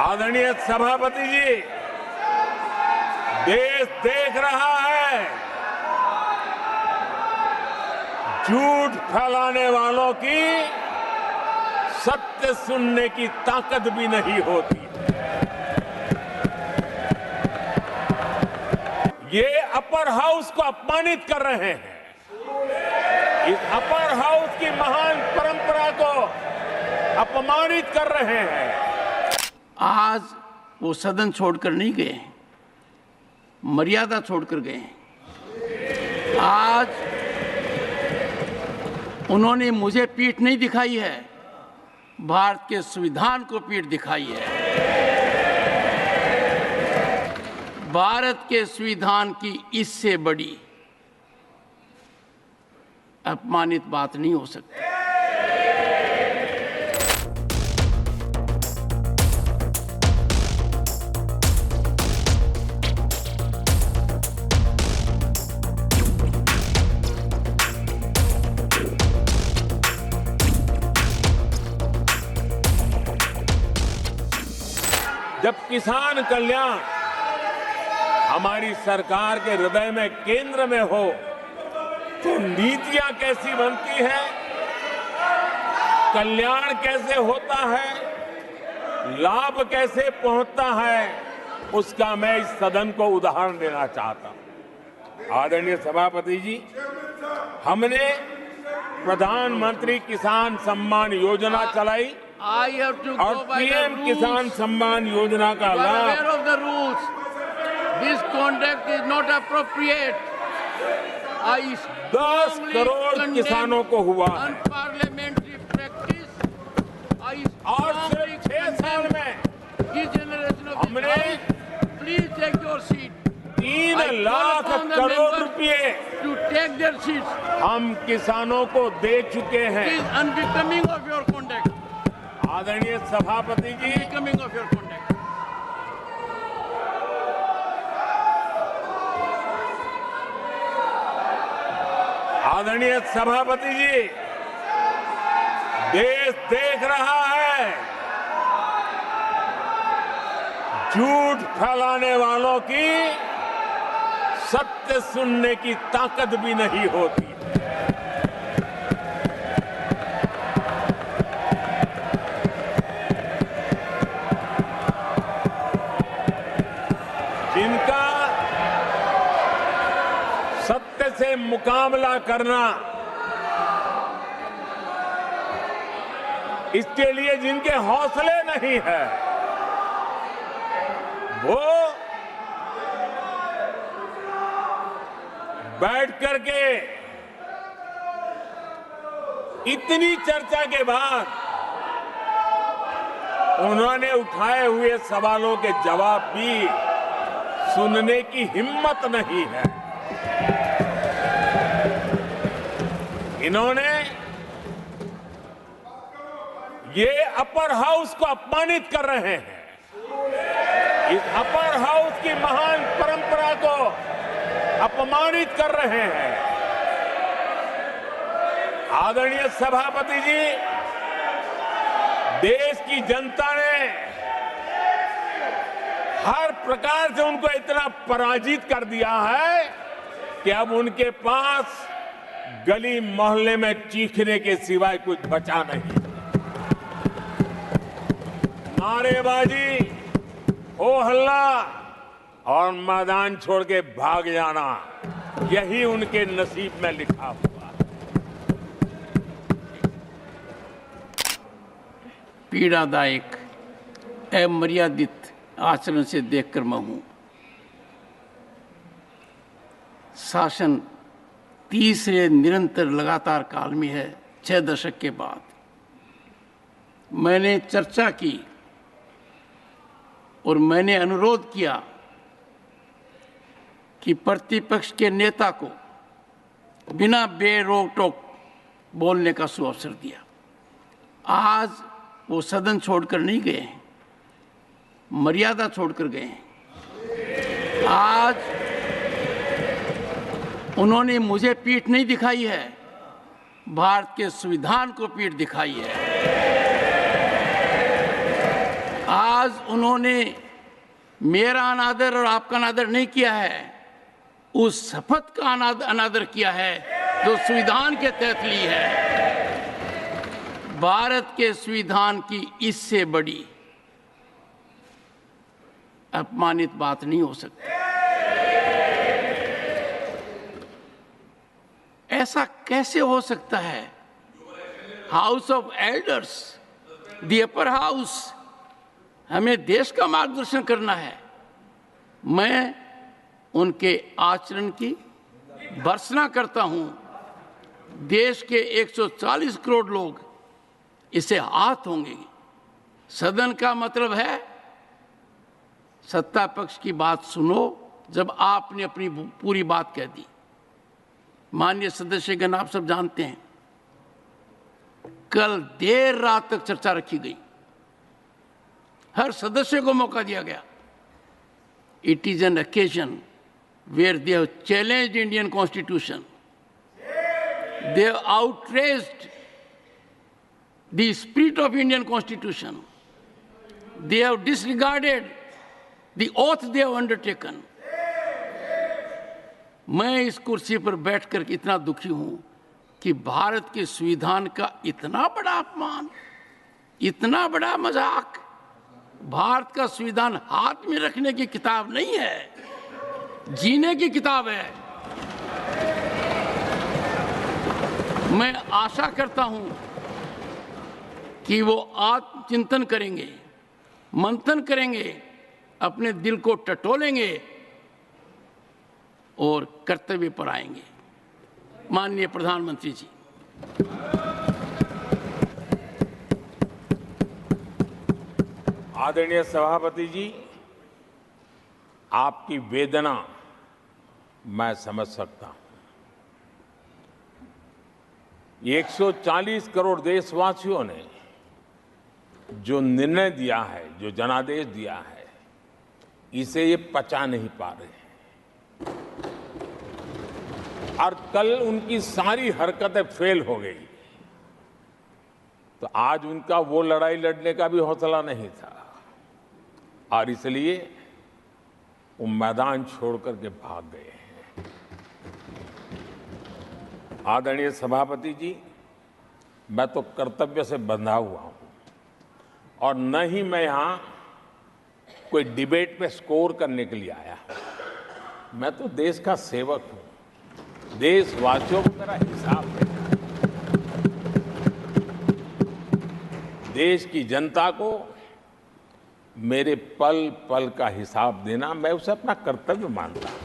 आदरणीय सभापति जी, देश देख रहा है, झूठ फैलाने वालों की सत्य सुनने की ताकत भी नहीं होती। ये अपर हाउस को अपमानित कर रहे हैं। इस अपर हाउस की महान परंपरा को अपमानित कर रहे हैं। आज वो सदन छोड़कर नहीं गए, मर्यादा छोड़कर गए। आज उन्होंने मुझे पीठ नहीं दिखाई है, भारत के संविधान को पीठ दिखाई है। भारत के संविधान की इससे बड़ी अपमानित बात नहीं हो सकती। जब किसान कल्याण हमारी सरकार के हृदय में, केंद्र में हो, तो नीतियां कैसी बनती है, कल्याण कैसे होता है, लाभ कैसे पहुंचता है, उसका मैं इस सदन को उदाहरण देना चाहता हूं। आदरणीय सभापति जी, हमने प्रधानमंत्री किसान सम्मान योजना चलाई और पीएम किसान सम्मान योजना का लाभ। This conduct is not appropriate. 10 crore किसानों को हुआ है। Unparliamentary practice. और सिर्फ 6 साल में हमने Please take your seat. 3 lakh crore रुपए To take their seats. हम किसानों को दे चुके हैं। It is unbecoming of your conduct. आदरणीय सभापति जी, Unbecoming of your conduct. आदरणीय सभापति जी, देश देख रहा है, झूठ फैलाने वालों की सत्य सुनने की ताकत भी नहीं होती। जिनका सत्य से मुकाबला करना, इसके लिए जिनके हौसले नहीं है, वो बैठ करके इतनी चर्चा के बाद उन्होंने उठाए हुए सवालों के जवाब भी सुनने की हिम्मत नहीं है। इन्होंने ये अपर हाउस को अपमानित कर रहे हैं। इस अपर हाउस की महान परंपरा को अपमानित कर रहे हैं। आदरणीय सभापति जी, देश की जनता ने हर प्रकार से उनको इतना पराजित कर दिया है कि अब उनके पास गली मोहल्ले में चीखने के सिवाय कुछ बचा नहीं। नारेबाजी, हो हल्ला और मैदान छोड़ के भाग जाना, यही उनके नसीब में लिखा हुआ है। पीड़ादायक, अमर्यादित आचरण से देखकर मैं हूं। शासन तीसरे निरंतर लगातार काल में है। 6 दशक के बाद मैंने चर्चा की और मैंने अनुरोध किया कि प्रतिपक्ष के नेता को बिना बेरोक टोक बोलने का सुअवसर दिया। आज वो सदन छोड़कर नहीं गए, मर्यादा छोड़कर गए। आज उन्होंने मुझे पीठ नहीं दिखाई है, भारत के संविधान को पीठ दिखाई है। आज आज उन्होंने मेरा अनादर और आपका अनादर नहीं किया है, उस शपथ का अनादर किया है जो संविधान के तहत ली है। भारत के संविधान की इससे बड़ी अपमानित बात नहीं हो सकती। ऐसा कैसे हो सकता है? House of elders, the upper house, हमें देश का मार्गदर्शन करना है। मैं उनके आचरण की भर्त्सना करता हूं। देश के 140 करोड़ लोग इसे हाथ होंगे। सदन का मतलब है सत्ता पक्ष की बात सुनो जब आपने अपनी पूरी बात कह दी। माननीय सदस्यगण, आप सब जानते हैं कल देर रात तक चर्चा रखी गई, हर सदस्य को मौका दिया गया। It is an occasion where they have challenged Indian Constitution. They have outraged the spirit of Indian Constitution. They have disregarded the oath they have undertaken. मैं इस कुर्सी पर बैठकर इतना दुखी हूं कि भारत के संविधान का इतना बड़ा अपमान, इतना बड़ा मजाक। भारत का संविधान हाथ में रखने की किताब नहीं है, जीने की किताब है। मैं आशा करता हूं कि वो आत्मचिंतन करेंगे, मंथन करेंगे, अपने दिल को टटोलेंगे और कर्तव्य पर आएंगे। माननीय प्रधानमंत्री जी, आदरणीय सभापति जी, आपकी वेदना मैं समझ सकता हूं। 140 करोड़ देशवासियों ने जो निर्णय दिया है, जो जनादेश दिया है, इसे ये पचा नहीं पा रहे हैं। और कल उनकी सारी हरकतें फेल हो गई, तो आज उनका वो लड़ाई लड़ने का भी हौसला नहीं था और इसलिए वो मैदान छोड़ करके भाग गए हैं। आदरणीय सभापति जी, मैं तो कर्तव्य से बंधा हुआ हूं और न ही मैं यहां कोई डिबेट पे स्कोर करने के लिए आया हूं। मैं तो देश का सेवक हूं, देशवासियों को मेरा हिसाब देना है। देश की जनता को मेरे पल पल का हिसाब देना, मैं उसे अपना कर्तव्य मानता हूं।